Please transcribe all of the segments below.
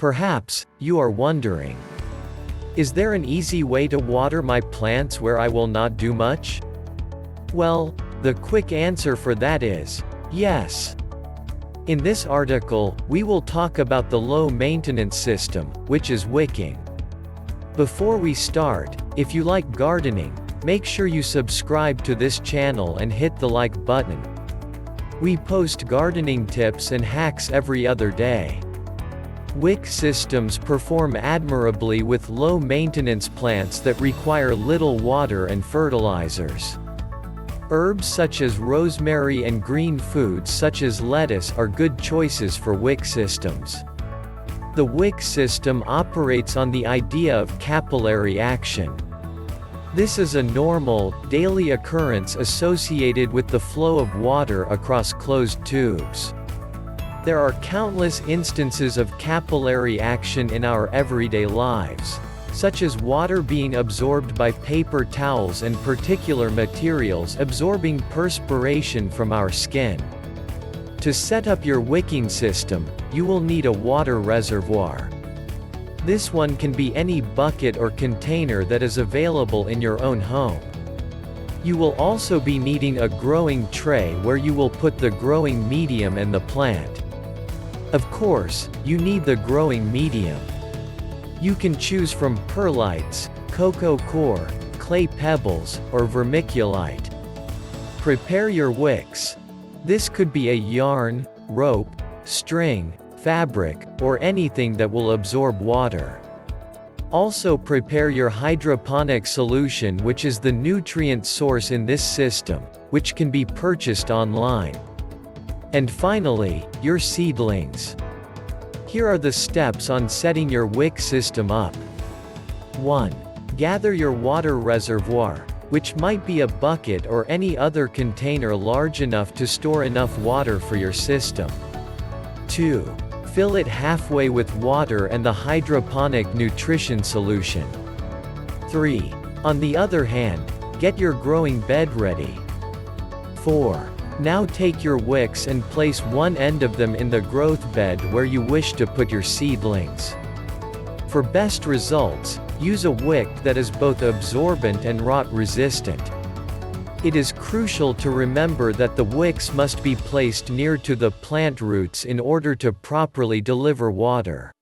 Perhaps you are wondering, is there an easy way to water my plants where I will not do much? Well, the quick answer for that is yes. In this article, we will talk about the low-maintenance system, which is wicking. Before we start, if you like gardening, make sure you subscribe to this channel and hit the like button. We post gardening tips and hacks every other day. Wick systems perform admirably with low-maintenance plants that require little water and fertilizers. Herbs such as rosemary and green foods such as lettuce are good choices for wick systems. The wick system operates on the idea of capillary action. This is a normal, daily occurrence associated with the flow of water across closed tubes. There are countless instances of capillary action in our everyday lives, such as water being absorbed by paper towels and particular materials absorbing perspiration from our skin. To set up your wicking system, you will need a water reservoir. This one can be any bucket or container that is available in your own home. You will also be needing a growing tray where you will put the growing medium and the plant. Of course, you need the growing medium. You can choose from perlites, coco coir, clay pebbles, or vermiculite. Prepare your wicks. This could be a yarn, rope, string, fabric, or anything that will absorb water. Also prepare your hydroponic solution, which is the nutrient source in this system, which can be purchased online. And finally, your seedlings. Here are the steps on setting your wick system up. 1. Gather your water reservoir, which might be a bucket or any other container large enough to store enough water for your system. 2. Fill it halfway with water and the hydroponic nutrition solution. 3. On the other hand, get your growing bed ready. 4. Now take your wicks and place one end of them in the growth bed where you wish to put your seedlings. For best results, use a wick that is both absorbent and rot resistant. It is crucial to remember that the wicks must be placed near to the plant roots in order to properly deliver water.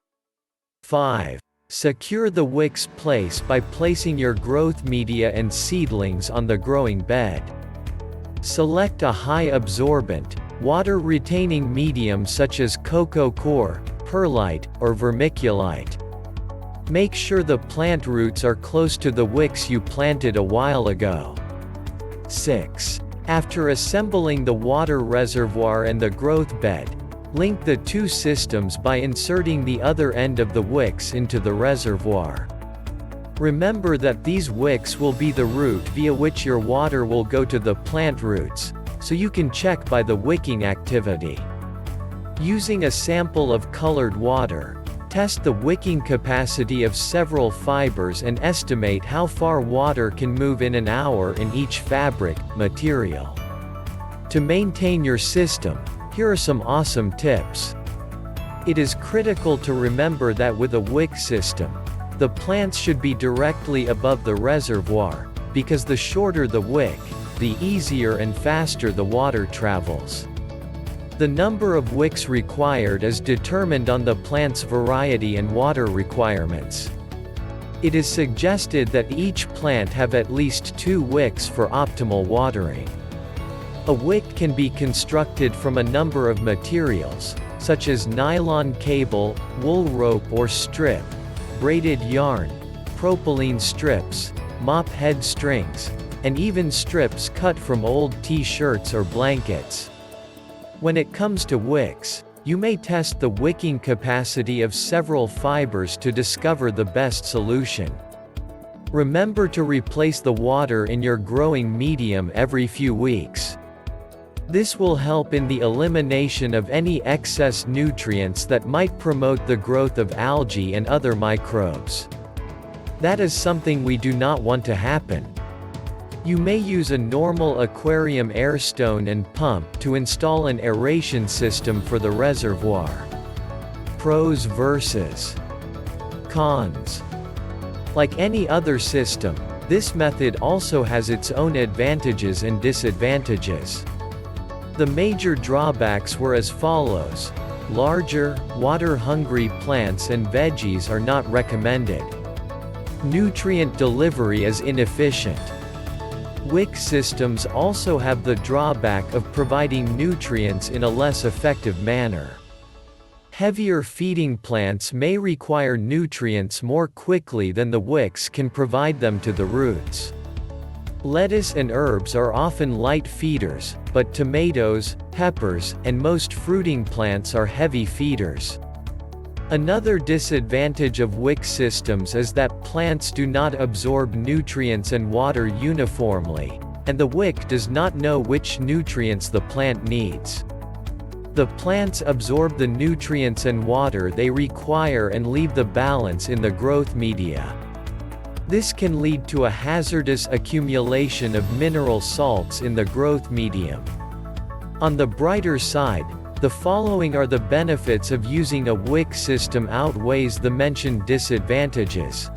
5. Secure the wick's place by placing your growth media and seedlings on the growing bed. Select a high absorbent, water-retaining medium such as coco coir, perlite, or vermiculite. Make sure the plant roots are close to the wicks you planted a while ago. 6. After assembling the water reservoir and the growth bed, link the two systems by inserting the other end of the wicks into the reservoir. Remember that these wicks will be the route via which your water will go to the plant roots, so you can check by the wicking activity. Using a sample of colored water, test the wicking capacity of several fibers and estimate how far water can move in an hour in each fabric material. To maintain your system, here are some awesome tips. It is critical to remember that with a wick system, the plants should be directly above the reservoir, because the shorter the wick, the easier and faster the water travels. The number of wicks required is determined on the plant's variety and water requirements. It is suggested that each plant have at least 2 wicks for optimal watering. A wick can be constructed from a number of materials, such as nylon cable, wool rope or strip, braided yarn, propylene strips, mop head strings, and even strips cut from old t-shirts or blankets. When it comes to wicks, you may test the wicking capacity of several fibers to discover the best solution. Remember to replace the water in your growing medium every few weeks. This will help in the elimination of any excess nutrients that might promote the growth of algae and other microbes. That is something we do not want to happen. You may use a normal aquarium air stone and pump to install an aeration system for the reservoir. Pros versus cons. Like any other system, this method also has its own advantages and disadvantages. The major drawbacks were as follows. Larger, water-hungry plants and veggies are not recommended. Nutrient delivery is inefficient. Wick systems also have the drawback of providing nutrients in a less effective manner. Heavier feeding plants may require nutrients more quickly than the wicks can provide them to the roots. Lettuce and herbs are often light feeders, but tomatoes, peppers, and most fruiting plants are heavy feeders. Another disadvantage of wick systems is that plants do not absorb nutrients and water uniformly, and the wick does not know which nutrients the plant needs. The plants absorb the nutrients and water they require and leave the balance in the growth media. This can lead to a hazardous accumulation of mineral salts in the growth medium. On the brighter side, the following are the benefits of using a wick system outweighs the mentioned disadvantages.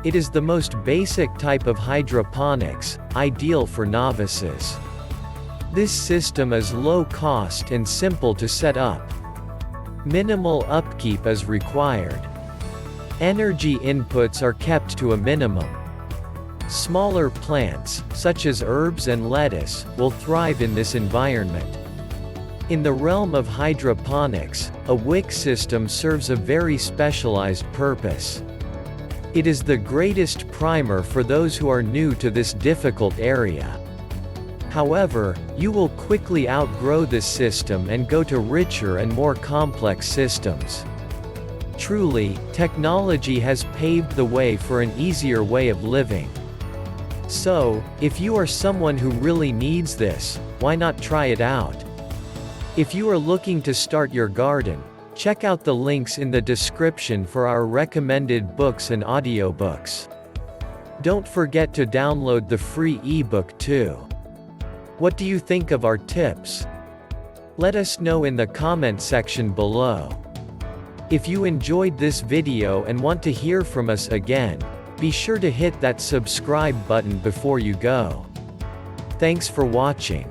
It is the most basic type of hydroponics, ideal for novices. This system is low cost and simple to set up. Minimal upkeep is required. Energy inputs are kept to a minimum. Smaller plants, such as herbs and lettuce, will thrive in this environment. In the realm of hydroponics, a wick system serves a very specialized purpose. It is the greatest primer for those who are new to this difficult area. However, you will quickly outgrow this system and go to richer and more complex systems. Truly, technology has paved the way for an easier way of living. So, if you are someone who really needs this, why not try it out? If you are looking to start your garden, check out the links in the description for our recommended books and audiobooks. Don't forget to download the free ebook too. What do you think of our tips? Let us know in the comment section below. If you enjoyed this video and want to hear from us again, be sure to hit that subscribe button before you go. Thanks for watching.